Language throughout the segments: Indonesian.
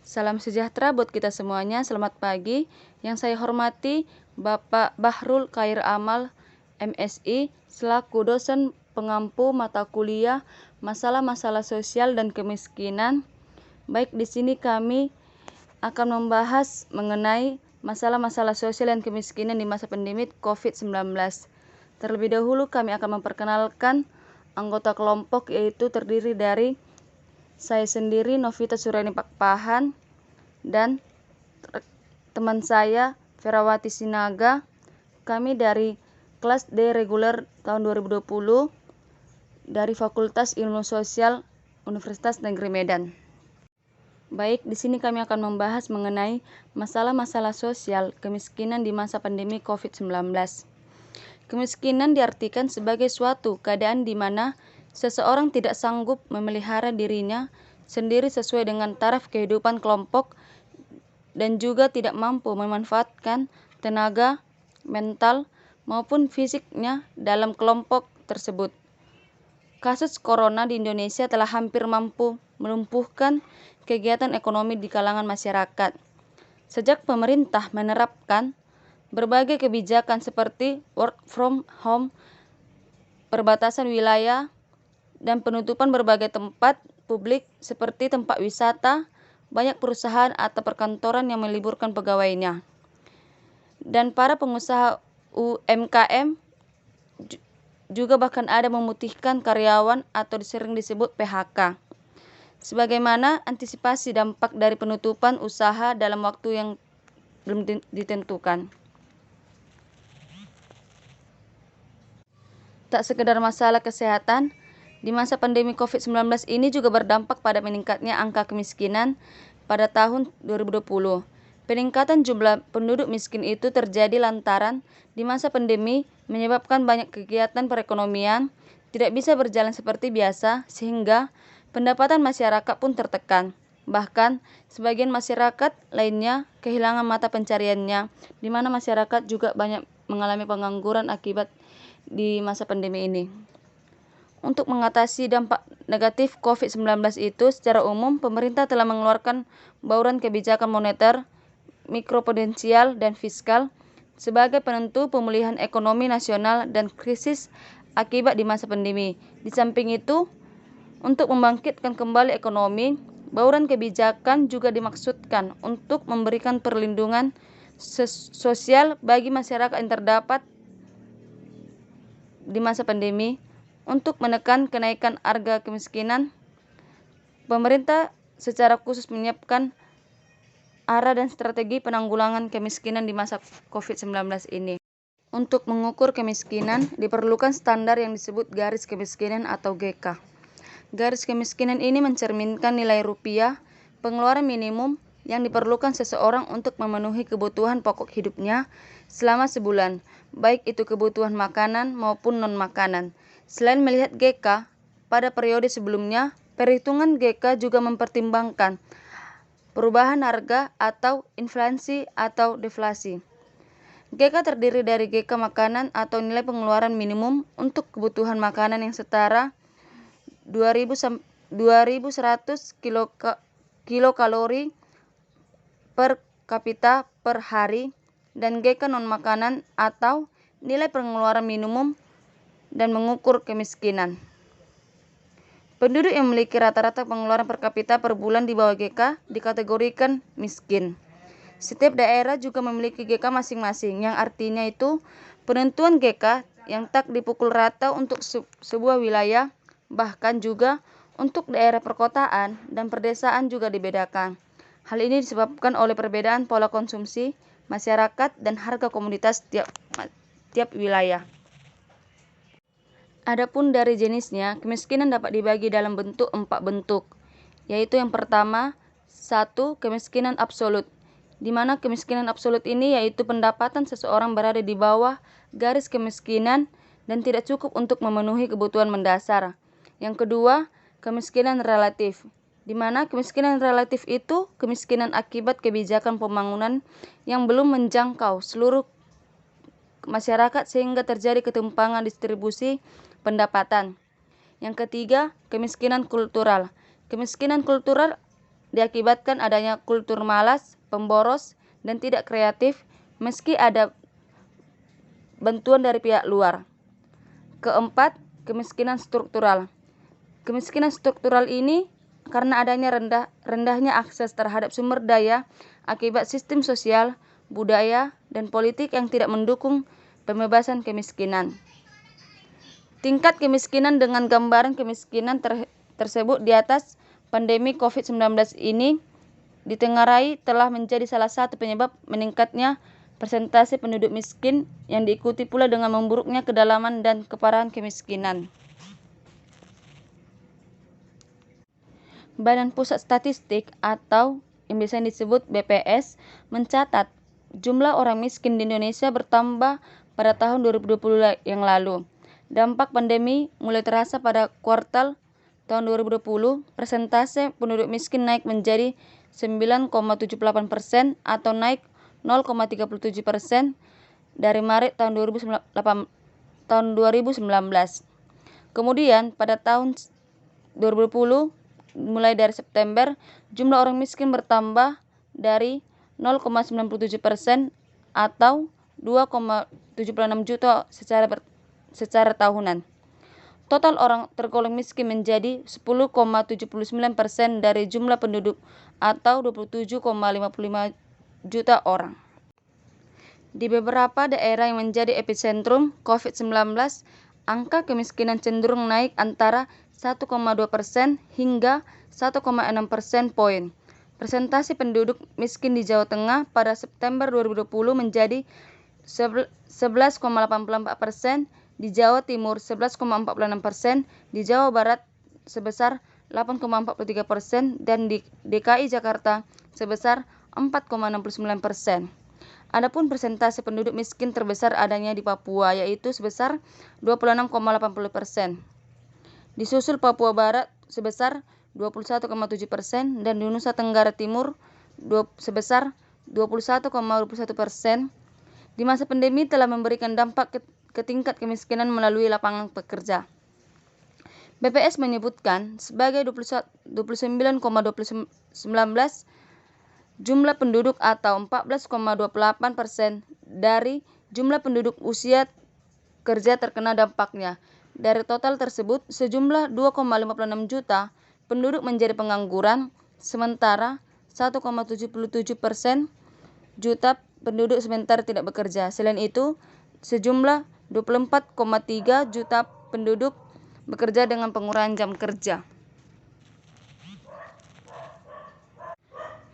Salam sejahtera buat kita semuanya, selamat pagi. Yang saya hormati Bapak Bahrul Khair Amal, MSI, selaku dosen pengampu mata kuliah Masalah-Masalah Sosial dan Kemiskinan. Baik, di sini kami akan membahas mengenai masalah-masalah sosial dan kemiskinan di masa pandemi COVID-19. Terlebih dahulu kami akan memperkenalkan anggota kelompok, yaitu terdiri dari saya sendiri, Novita Surani Pakpahan, dan teman saya, Ferawati Sinaga. Kami dari kelas D reguler tahun 2020 dari Fakultas Ilmu Sosial Universitas Negeri Medan. Baik, di sini kami akan membahas mengenai masalah-masalah sosial kemiskinan di masa pandemi COVID-19. Kemiskinan diartikan sebagai suatu keadaan di mana seseorang tidak sanggup memelihara dirinya sendiri sesuai dengan taraf kehidupan kelompok dan juga tidak mampu memanfaatkan tenaga, mental, maupun fisiknya dalam kelompok tersebut. Kasus corona di Indonesia telah hampir mampu melumpuhkan kegiatan ekonomi di kalangan masyarakat. Sejak pemerintah menerapkan berbagai kebijakan seperti work from home, perbatasan wilayah, dan penutupan berbagai tempat publik seperti tempat wisata, banyak perusahaan atau perkantoran yang meliburkan pegawainya. Dan para pengusaha UMKM juga bahkan ada memutihkan karyawan atau sering disebut PHK. Sebagaimana antisipasi dampak dari penutupan usaha dalam waktu yang belum ditentukan. Tak sekedar masalah kesehatan, di masa pandemi COVID-19 ini juga berdampak pada meningkatnya angka kemiskinan pada tahun 2020. Peningkatan jumlah penduduk miskin itu terjadi lantaran di masa pandemi menyebabkan banyak kegiatan perekonomian tidak bisa berjalan seperti biasa sehingga pendapatan masyarakat pun tertekan. Bahkan sebagian masyarakat lainnya kehilangan mata pencariannya, di mana masyarakat juga banyak mengalami pengangguran akibat di masa pandemi ini. Untuk mengatasi dampak negatif COVID-19 itu, secara umum pemerintah telah mengeluarkan bauran kebijakan moneter, mikroprudensial, dan fiskal sebagai penentu pemulihan ekonomi nasional dan krisis akibat di masa pandemi. Di samping itu, untuk membangkitkan kembali ekonomi, bauran kebijakan juga dimaksudkan untuk memberikan perlindungan sosial bagi masyarakat yang terdapat di masa pandemi. Untuk menekan kenaikan harga kemiskinan, pemerintah secara khusus menyiapkan arah dan strategi penanggulangan kemiskinan di masa COVID-19 ini. Untuk mengukur kemiskinan, diperlukan standar yang disebut garis kemiskinan atau GK. Garis kemiskinan ini mencerminkan nilai rupiah pengeluaran minimum yang diperlukan seseorang untuk memenuhi kebutuhan pokok hidupnya selama sebulan, baik itu kebutuhan makanan maupun non-makanan. Selain melihat GK, pada periode sebelumnya, perhitungan GK juga mempertimbangkan perubahan harga atau inflasi atau deflasi. GK terdiri dari GK makanan atau nilai pengeluaran minimum untuk kebutuhan makanan yang setara 2.100 kilokalori per kapita per hari, dan GK non-makanan atau nilai pengeluaran minimum dan mengukur kemiskinan. Penduduk yang memiliki rata-rata pengeluaran per kapita per bulan di bawah GK dikategorikan miskin. Setiap daerah juga memiliki GK masing-masing, yang artinya itu penentuan GK yang tak dipukul rata untuk sebuah wilayah, bahkan juga untuk daerah perkotaan dan perdesaan juga dibedakan. Hal ini disebabkan oleh perbedaan pola konsumsi masyarakat dan harga komoditas tiap wilayah. Adapun dari jenisnya, kemiskinan dapat dibagi dalam 4 bentuk, yaitu yang pertama, 1. Kemiskinan absolut, di mana kemiskinan absolut ini yaitu pendapatan seseorang berada di bawah garis kemiskinan dan tidak cukup untuk memenuhi kebutuhan mendasar. Yang kedua, kemiskinan relatif, di mana kemiskinan relatif itu kemiskinan akibat kebijakan pembangunan yang belum menjangkau seluruh masyarakat sehingga terjadi ketimpangan distribusi pendapatan. Yang ketiga, kemiskinan kultural. Kemiskinan kultural diakibatkan adanya kultur malas, pemboros, dan tidak kreatif meski ada bantuan dari pihak luar. Keempat, kemiskinan struktural. Kemiskinan struktural ini karena adanya rendahnya akses terhadap sumber daya akibat sistem sosial, budaya, dan politik yang tidak mendukung pembebasan kemiskinan. Tingkat kemiskinan dengan gambaran kemiskinan tersebut di atas pandemi COVID-19 ini ditengarai telah menjadi salah satu penyebab meningkatnya persentase penduduk miskin yang diikuti pula dengan memburuknya kedalaman dan keparahan kemiskinan. Badan Pusat Statistik atau yang biasa disebut BPS mencatat jumlah orang miskin di Indonesia bertambah pada tahun 2020 yang lalu. Dampak pandemi mulai terasa pada kuartal tahun 2020, persentase penduduk miskin naik menjadi 9,78% atau naik 0,37% dari Maret tahun 2019. Kemudian pada tahun 2020, mulai dari September, jumlah orang miskin bertambah dari 0,97% atau 2,76 juta secara tahunan. Total orang tergolong miskin menjadi 10,79% dari jumlah penduduk atau 27,55 juta orang. Di beberapa daerah yang menjadi epicentrum COVID-19, angka kemiskinan cenderung naik antara 1,2% hingga 1,6% poin. Persentase penduduk miskin di Jawa Tengah pada September 2020 menjadi 11,84%, di Jawa Timur 11,46%, di Jawa Barat sebesar 8,43% dan di DKI Jakarta sebesar 4,69%. Adapun persentase penduduk miskin terbesar adanya di Papua yaitu sebesar 26,80%. Disusul Papua Barat sebesar 21,7% dan di Nusa Tenggara Timur sebesar 21,21%. Di masa pandemi telah memberikan dampak ke tingkat kemiskinan melalui lapangan pekerja. BPS menyebutkan sebagai 29,19% jumlah penduduk atau 14,28% dari jumlah penduduk usia kerja terkena dampaknya. Dari total tersebut, sejumlah 2,56 juta penduduk menjadi pengangguran, sementara 1,77% juta penduduk sementara tidak bekerja. Selain itu, sejumlah 24,3 juta penduduk bekerja dengan pengurangan jam kerja.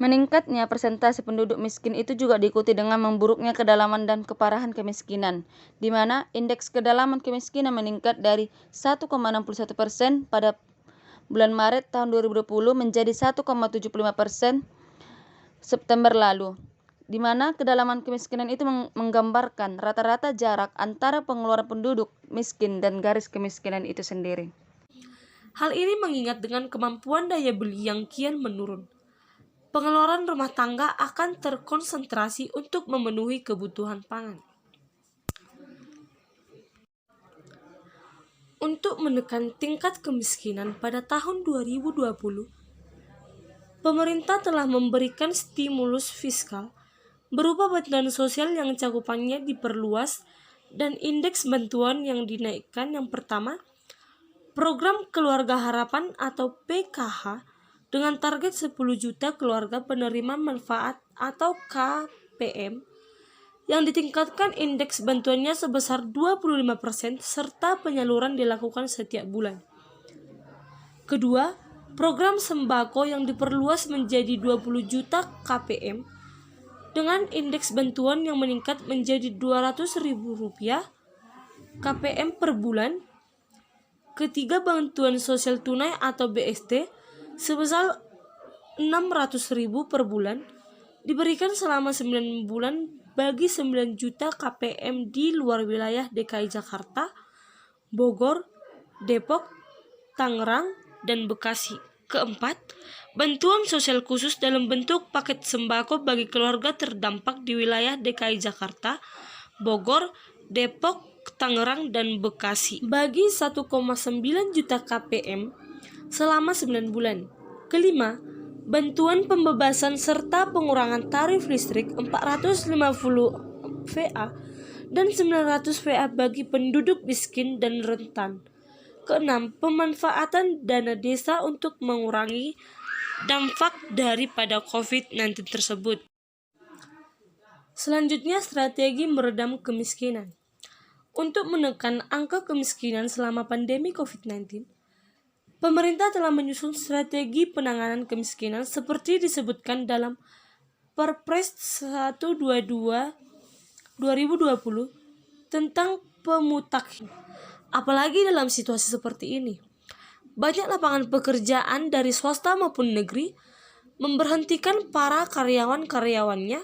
Meningkatnya persentase penduduk miskin itu juga diikuti dengan memburuknya kedalaman dan keparahan kemiskinan, di mana indeks kedalaman kemiskinan meningkat dari 1,61% pada bulan Maret tahun 2020 menjadi 1,75% September lalu, di mana kedalaman kemiskinan itu menggambarkan rata-rata jarak antara pengeluaran penduduk miskin dan garis kemiskinan itu sendiri. Hal ini mengingat dengan kemampuan daya beli yang kian menurun. Pengeluaran rumah tangga akan terkonsentrasi untuk memenuhi kebutuhan pangan. Untuk menekan tingkat kemiskinan pada tahun 2020, pemerintah telah memberikan stimulus fiskal berupa bantuan sosial yang cakupannya diperluas dan indeks bantuan yang dinaikkan. Yang pertama, program Keluarga Harapan atau PKH dengan target 10 juta keluarga penerima manfaat atau KPM yang ditingkatkan indeks bantuannya sebesar 25% serta penyaluran dilakukan setiap bulan. Kedua, program sembako yang diperluas menjadi 20 juta KPM dengan indeks bantuan yang meningkat menjadi Rp200.000 KPM per bulan. Ketiga, bantuan sosial tunai atau BST sebesar Rp600.000 per bulan diberikan selama 9 bulan bagi 9 juta KPM di luar wilayah DKI Jakarta, Bogor, Depok, Tangerang, dan Bekasi. Keempat, bantuan sosial khusus dalam bentuk paket sembako bagi keluarga terdampak di wilayah DKI Jakarta, Bogor, Depok, Tangerang, dan Bekasi bagi 1,9 juta KPM selama 9 bulan. Kelima, bantuan pembebasan serta pengurangan tarif listrik 450 VA dan 900 VA bagi penduduk miskin dan rentan. Keenam, pemanfaatan dana desa untuk mengurangi dampak daripada COVID-19 tersebut. Selanjutnya, strategi meredam kemiskinan. Untuk menekan angka kemiskinan selama pandemi COVID-19, pemerintah telah menyusun strategi penanganan kemiskinan seperti disebutkan dalam Perpres 122 2020 tentang pemutakhiran. Apalagi dalam situasi seperti ini, banyak lapangan pekerjaan dari swasta maupun negeri memberhentikan para karyawan-karyawannya,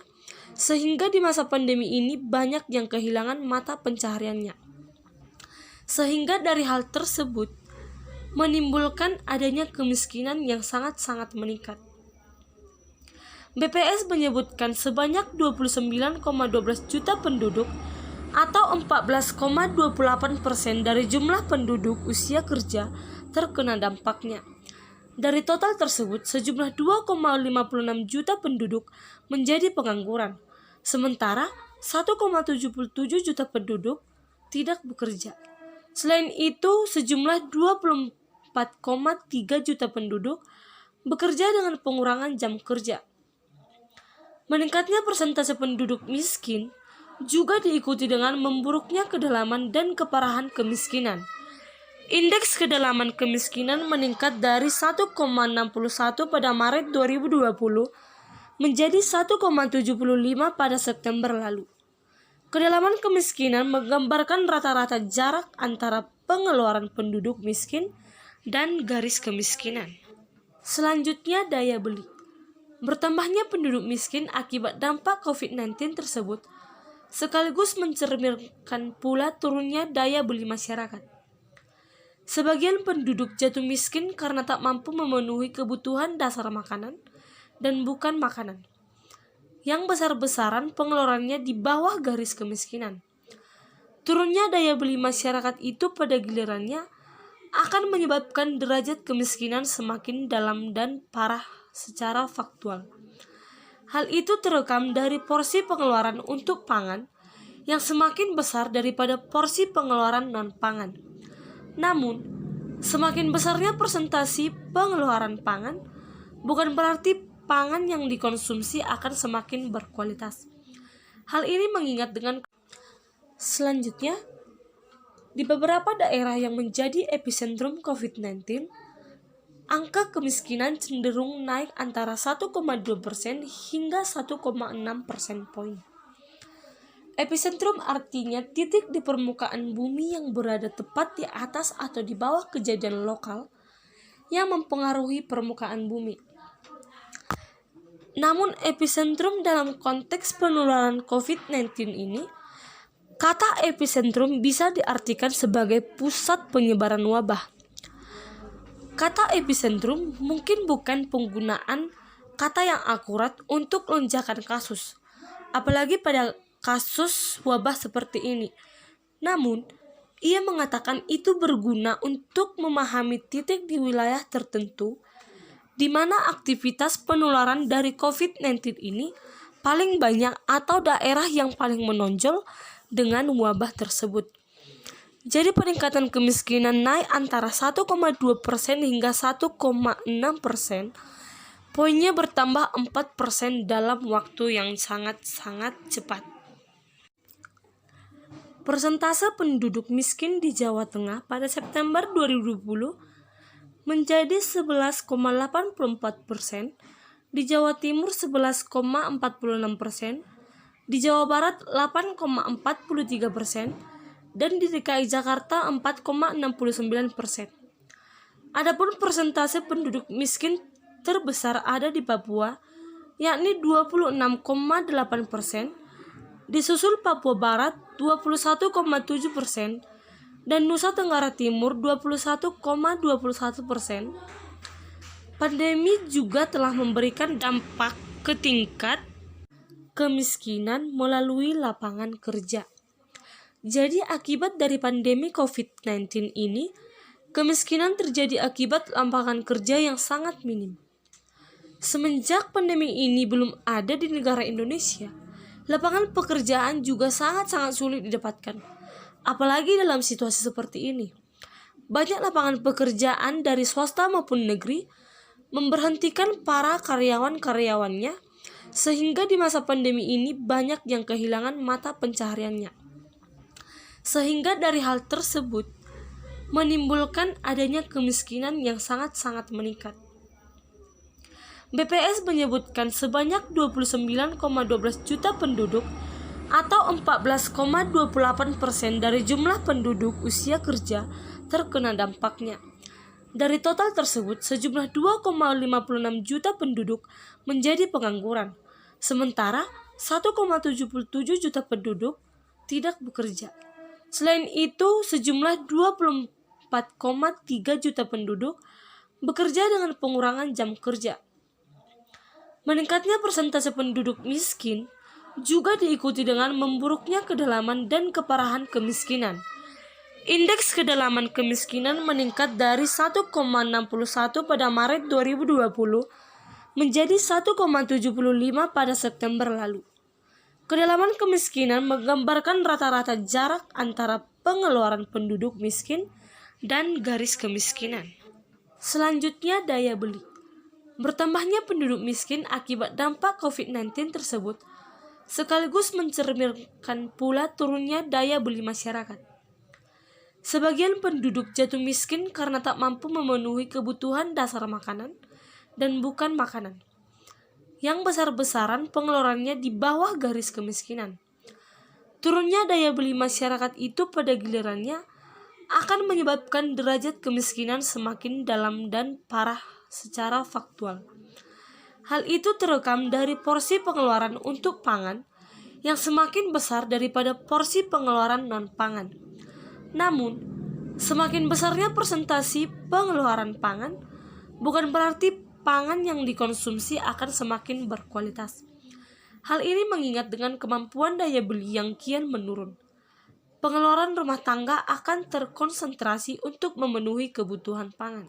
sehingga di masa pandemi ini banyak yang kehilangan mata pencahariannya. Sehingga dari hal tersebut menimbulkan adanya kemiskinan yang sangat-sangat meningkat. BPS menyebutkan sebanyak 29,12 juta penduduk atau 14,28% dari jumlah penduduk usia kerja terkena dampaknya. Dari total tersebut, sejumlah 2,56 juta penduduk menjadi pengangguran, sementara 1,77 juta penduduk tidak bekerja. Selain itu, sejumlah 24,3 juta penduduk bekerja dengan pengurangan jam kerja. Meningkatnya persentase penduduk miskin juga diikuti dengan memburuknya kedalaman dan keparahan kemiskinan. Indeks kedalaman kemiskinan meningkat dari 1,61 pada Maret 2020 menjadi 1,75 pada September lalu. Kedalaman kemiskinan menggambarkan rata-rata jarak antara pengeluaran penduduk miskin dan garis kemiskinan. Selanjutnya, daya beli. Bertambahnya penduduk miskin akibat dampak COVID-19 tersebut sekaligus mencerminkan pula turunnya daya beli masyarakat. Sebagian penduduk jatuh miskin karena tak mampu memenuhi kebutuhan dasar makanan dan bukan makanan, yang besar-besaran pengeluarannya di bawah garis kemiskinan. Turunnya daya beli masyarakat itu pada gilirannya akan menyebabkan derajat kemiskinan semakin dalam dan parah secara faktual. Hal itu terekam dari porsi pengeluaran untuk pangan yang semakin besar daripada porsi pengeluaran non-pangan. Namun, semakin besarnya persentasi pengeluaran pangan, bukan berarti pangan yang dikonsumsi akan semakin berkualitas. Hal ini mengingat dengan selanjutnya, di beberapa daerah yang menjadi epicentrum COVID-19, angka kemiskinan cenderung naik antara 1,2% hingga 1,6 persen poin. Epicentrum artinya titik di permukaan bumi yang berada tepat di atas atau di bawah kejadian lokal yang mempengaruhi permukaan bumi. Namun epicentrum dalam konteks penularan COVID-19 ini, kata epicentrum bisa diartikan sebagai pusat penyebaran wabah. Kata epicentrum mungkin bukan penggunaan kata yang akurat untuk lonjakan kasus, apalagi pada kasus wabah seperti ini. Namun, ia mengatakan itu berguna untuk memahami titik di wilayah tertentu di mana aktivitas penularan dari COVID-19 ini paling banyak atau daerah yang paling menonjol dengan wabah tersebut. Jadi peningkatan kemiskinan naik antara 1,2% hingga 1,6%. Poinnya bertambah 4% dalam waktu yang sangat-sangat cepat. Persentase penduduk miskin di Jawa Tengah pada September 2020 menjadi 11,84%, di Jawa Timur 11,46%, di Jawa Barat 8,43%, dan di DKI Jakarta 4,69%. Adapun persentase penduduk miskin terbesar ada di Papua, yakni 26,8%, disusul Papua Barat 21,7%, dan Nusa Tenggara Timur 21,21%. Pandemi juga telah memberikan dampak ke tingkat kemiskinan melalui lapangan kerja. Jadi akibat dari pandemi COVID-19 ini, kemiskinan terjadi akibat lapangan kerja yang sangat minim. Semenjak pandemi ini belum ada di negara Indonesia, lapangan pekerjaan juga sangat-sangat sulit didapatkan. Apalagi dalam situasi seperti ini. Banyak lapangan pekerjaan dari swasta maupun negeri memberhentikan para karyawan-karyawannya, sehingga di masa pandemi ini banyak yang kehilangan mata pencahariannya. Sehingga dari hal tersebut menimbulkan adanya kemiskinan yang sangat-sangat meningkat. BPS menyebutkan sebanyak 29,12 juta penduduk atau 14,28% dari jumlah penduduk usia kerja terkena dampaknya. Dari total tersebut, sejumlah 2,56 juta penduduk menjadi pengangguran, sementara 1,77 juta penduduk tidak bekerja. Selain itu, sejumlah 24,3 juta penduduk bekerja dengan pengurangan jam kerja. Meningkatnya persentase penduduk miskin juga diikuti dengan memburuknya kedalaman dan keparahan kemiskinan. Indeks kedalaman kemiskinan meningkat dari 1,61 pada Maret 2020 menjadi 1,75 pada September lalu. Kedalaman kemiskinan menggambarkan rata-rata jarak antara pengeluaran penduduk miskin dan garis kemiskinan. Selanjutnya, daya beli. Bertambahnya penduduk miskin akibat dampak COVID-19 tersebut sekaligus mencerminkan pula turunnya daya beli masyarakat. Sebagian penduduk jatuh miskin karena tak mampu memenuhi kebutuhan dasar makanan dan bukan makanan, yang besar-besaran pengeluarannya di bawah garis kemiskinan. Turunnya daya beli masyarakat itu pada gilirannya akan menyebabkan derajat kemiskinan semakin dalam dan parah secara faktual. Hal itu terekam dari porsi pengeluaran untuk pangan yang semakin besar daripada porsi pengeluaran non-pangan. Namun, semakin besarnya persentasi pengeluaran pangan bukan berarti pangan yang dikonsumsi akan semakin berkualitas. Hal ini mengingat dengan kemampuan daya beli yang kian menurun. Pengeluaran rumah tangga akan terkonsentrasi untuk memenuhi kebutuhan pangan.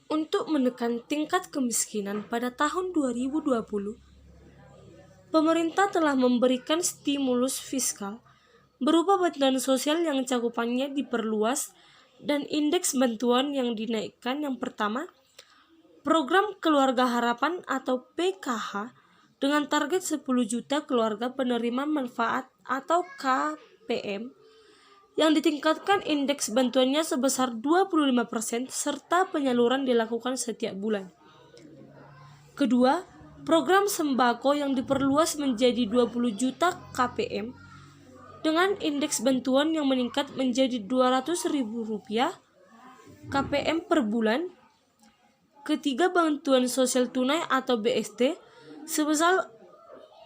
Untuk menekan tingkat kemiskinan pada tahun 2020, pemerintah telah memberikan stimulus fiskal berupa bantuan sosial yang cakupannya diperluas dan indeks bantuan yang dinaikkan. Yang pertama, program Keluarga Harapan atau PKH dengan target 10 juta keluarga penerima manfaat atau KPM yang ditingkatkan indeks bantuannya sebesar 25% serta penyaluran dilakukan setiap bulan. Kedua, program sembako yang diperluas menjadi 20 juta KPM dengan indeks bantuan yang meningkat menjadi Rp200.000 KPM per bulan. Ketiga, bantuan sosial tunai atau BST sebesar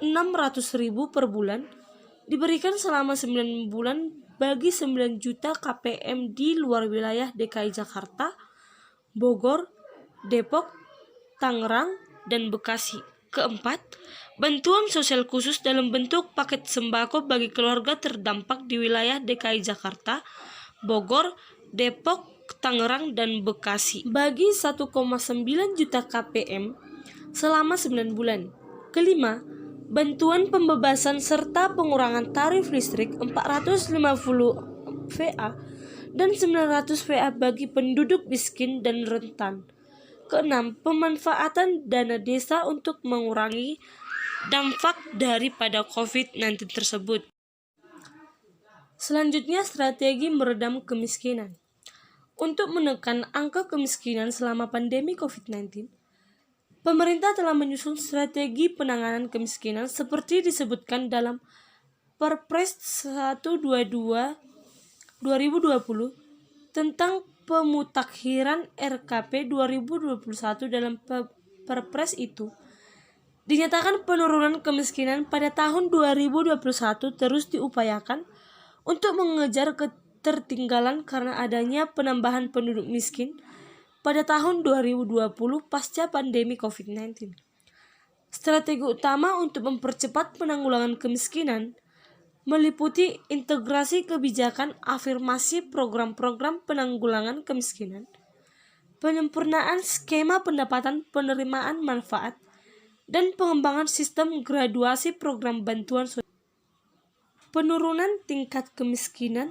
Rp600.000 per bulan diberikan selama 9 bulan bagi 9 juta KPM di luar wilayah DKI Jakarta, Bogor, Depok, Tangerang, dan Bekasi. Keempat, bantuan sosial khusus dalam bentuk paket sembako bagi keluarga terdampak di wilayah DKI Jakarta, Bogor, Depok, Tangerang, dan Bekasi bagi 1,9 juta KPM selama 9 bulan. Kelima, bantuan pembebasan serta pengurangan tarif listrik 450 VA dan 900 VA bagi penduduk miskin dan rentan. Keenam, pemanfaatan dana desa untuk mengurangi dampak daripada COVID-19 tersebut. Selanjutnya, strategi meredam kemiskinan. Untuk menekan angka kemiskinan selama pandemi COVID-19, pemerintah telah menyusun strategi penanganan kemiskinan seperti disebutkan dalam Perpres 122 2020 tentang pemutakhiran RKP 2021. Dalam Perpres itu dinyatakan penurunan kemiskinan pada tahun 2021 terus diupayakan untuk mengejar ketertinggalan karena adanya penambahan penduduk miskin pada tahun 2020 pasca pandemi COVID-19. Strategi utama untuk mempercepat penanggulangan kemiskinan meliputi integrasi kebijakan afirmasi program-program penanggulangan kemiskinan, penyempurnaan skema pendapatan penerimaan manfaat, dan pengembangan sistem graduasi program bantuan sosial. Penurunan tingkat kemiskinan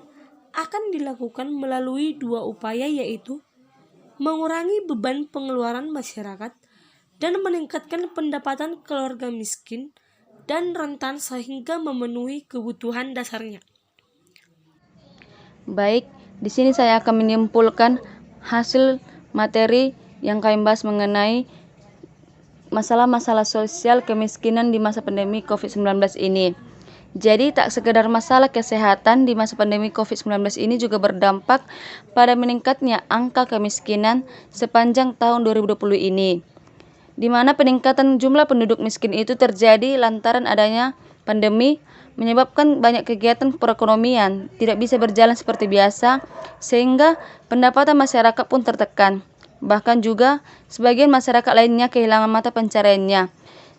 akan dilakukan melalui dua upaya, yaitu mengurangi beban pengeluaran masyarakat dan meningkatkan pendapatan keluarga miskin dan rentan sehingga memenuhi kebutuhan dasarnya. Baik, di sini saya akan menyimpulkan hasil materi yang kami bahas mengenai masalah-masalah sosial kemiskinan di masa pandemi COVID-19 ini. Jadi tak sekedar masalah kesehatan di masa pandemi COVID-19 ini juga berdampak pada meningkatnya angka kemiskinan sepanjang tahun 2020 ini, di mana peningkatan jumlah penduduk miskin itu terjadi lantaran adanya pandemi menyebabkan banyak kegiatan perekonomian tidak bisa berjalan seperti biasa, sehingga pendapatan masyarakat pun tertekan. Bahkan juga sebagian masyarakat lainnya kehilangan mata pencariannya.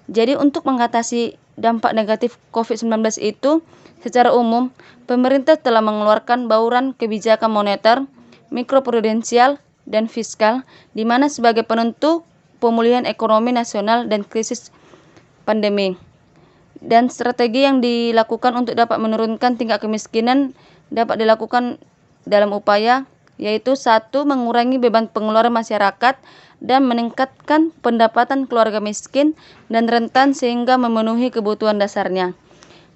Jadi untuk mengatasi dampak negatif COVID-19 itu, secara umum, pemerintah telah mengeluarkan bauran kebijakan moneter, mikroprudensial, dan fiskal, di mana sebagai penentu pemulihan ekonomi nasional dan krisis pandemi. Dan strategi yang dilakukan untuk dapat menurunkan tingkat kemiskinan dapat dilakukan dalam upaya, yaitu 1. Mengurangi beban pengeluaran masyarakat dan meningkatkan pendapatan keluarga miskin dan rentan sehingga memenuhi kebutuhan dasarnya.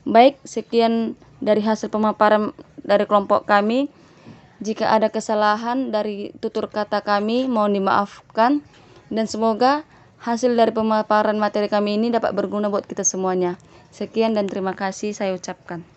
Baik, sekian dari hasil pemaparan dari kelompok kami. Jika ada kesalahan dari tutur kata kami, mohon dimaafkan, dan semoga hasil dari pemaparan materi kami ini dapat berguna buat kita semuanya. Sekian dan terima kasih saya ucapkan.